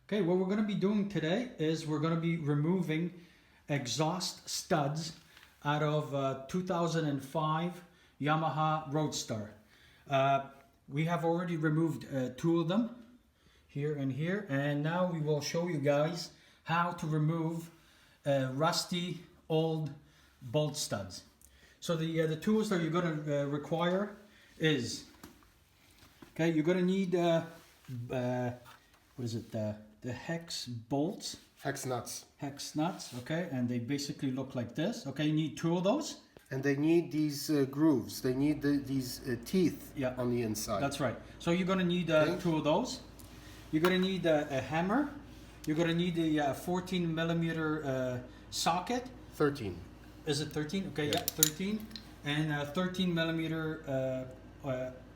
Okay, what we're going to be doing today is we're going to be removing exhaust studs out of 2005 Yamaha Roadstar. We have already removed two of them, here and here, and now we will show you guys how to remove rusty old bolt studs. So the tools that you're going to require is, okay, you're going to need what is it, the hex bolts. Hex nuts. Hex nuts, okay, and they basically look like this. Okay, you need two of those. And they need these grooves. They need these teeth on the inside. That's right. So you're going to need two of those. You're going to need a hammer. You're going to need a 14 millimeter socket. 13. Is it 13? Okay, yeah, 13. And a 13 millimeter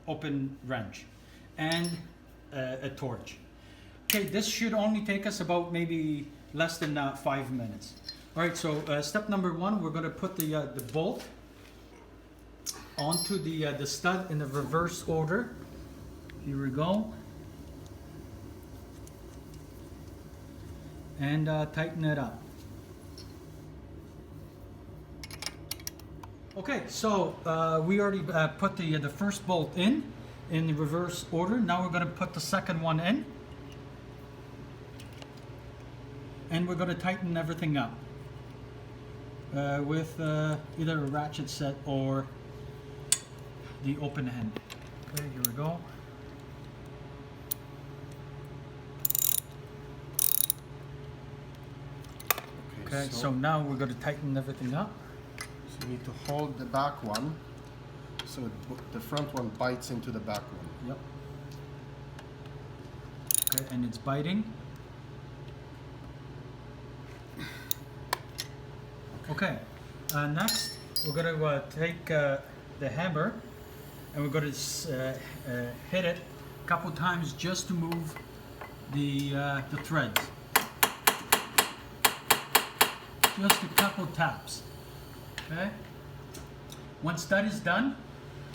open wrench. And a torch. Okay, this should only take us about maybe less than 5 minutes. All right, so step number one, we're going to put the bolt onto the stud in the reverse order. Here we go. And tighten it up. Okay, so we already put the first bolt in the reverse order. Now we're going to put the second one in. And we're going to tighten everything up with either a ratchet set or the open end. Okay, here we go. Okay, so now we're going to tighten everything up. So you need to hold the back one so the front one bites into the back one. Yep. Okay, and it's biting. Okay, next we're going to take the hammer and we're going to hit it a couple times just to move the threads. Just a couple taps. Okay. Once that is done,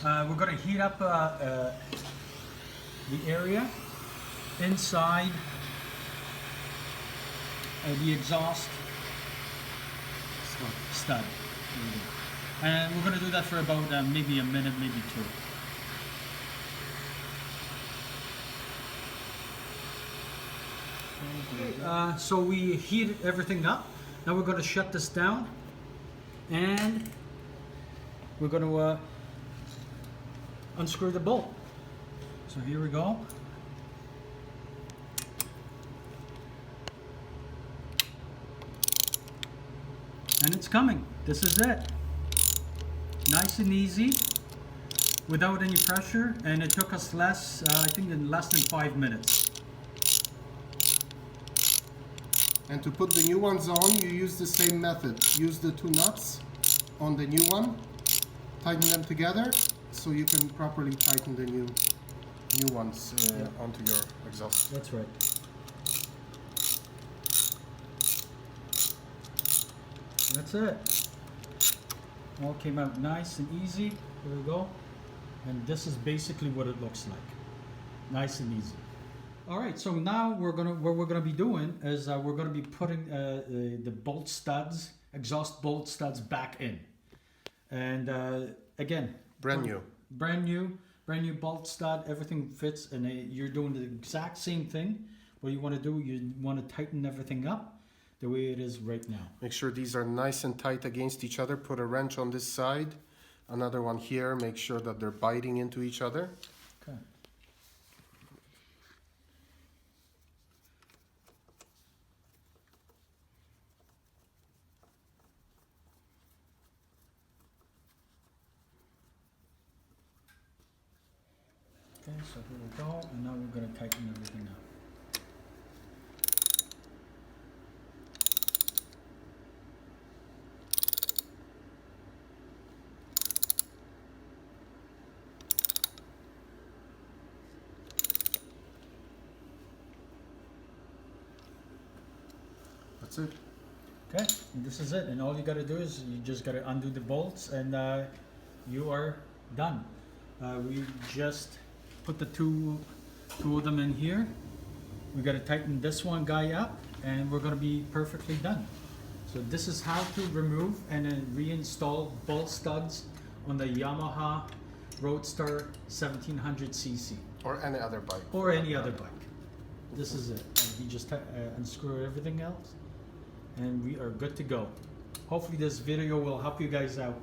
we're going to heat up the area inside the exhaust stud. And we're going to do that for about maybe a minute, maybe two. So we heat everything up. Now we're going to shut this down and we're going to unscrew the bolt. So here we go. And it's coming. This is it. Nice and easy, without any pressure, and it took us less, I think in less than 5 minutes. And to put the new ones on, you use the same method. Use the two nuts on the new one, tighten them together so you can properly tighten the new ones onto your exhaust. That's right. That's it. All came out nice and easy. There we go. And this is basically what it looks like. Nice and easy. All right, so now what we're gonna be doing is we're gonna be putting the bolt studs, exhaust bolt studs back in. And again, brand new bolt stud. Everything fits, and you're doing the exact same thing. What you want to do, you want to tighten everything up the way it is right now. Make sure these are nice and tight against each other. Put a wrench on this side, another one here. Make sure that they're biting into each other. Okay. Okay, so here we go, and now we're going to tighten everything up. That's it. Okay, and this is it, and all you got to do is you just got to undo the bolts, and you are done. We just put the two of them in here, We got to tighten this one guy up and we're going to be perfectly done. So this is how to remove and then reinstall ball studs on the Yamaha Roadstar 1700cc. Or any other bike. Or any other bike. This is it. And you just unscrew everything else and we are good to go. Hopefully this video will help you guys out.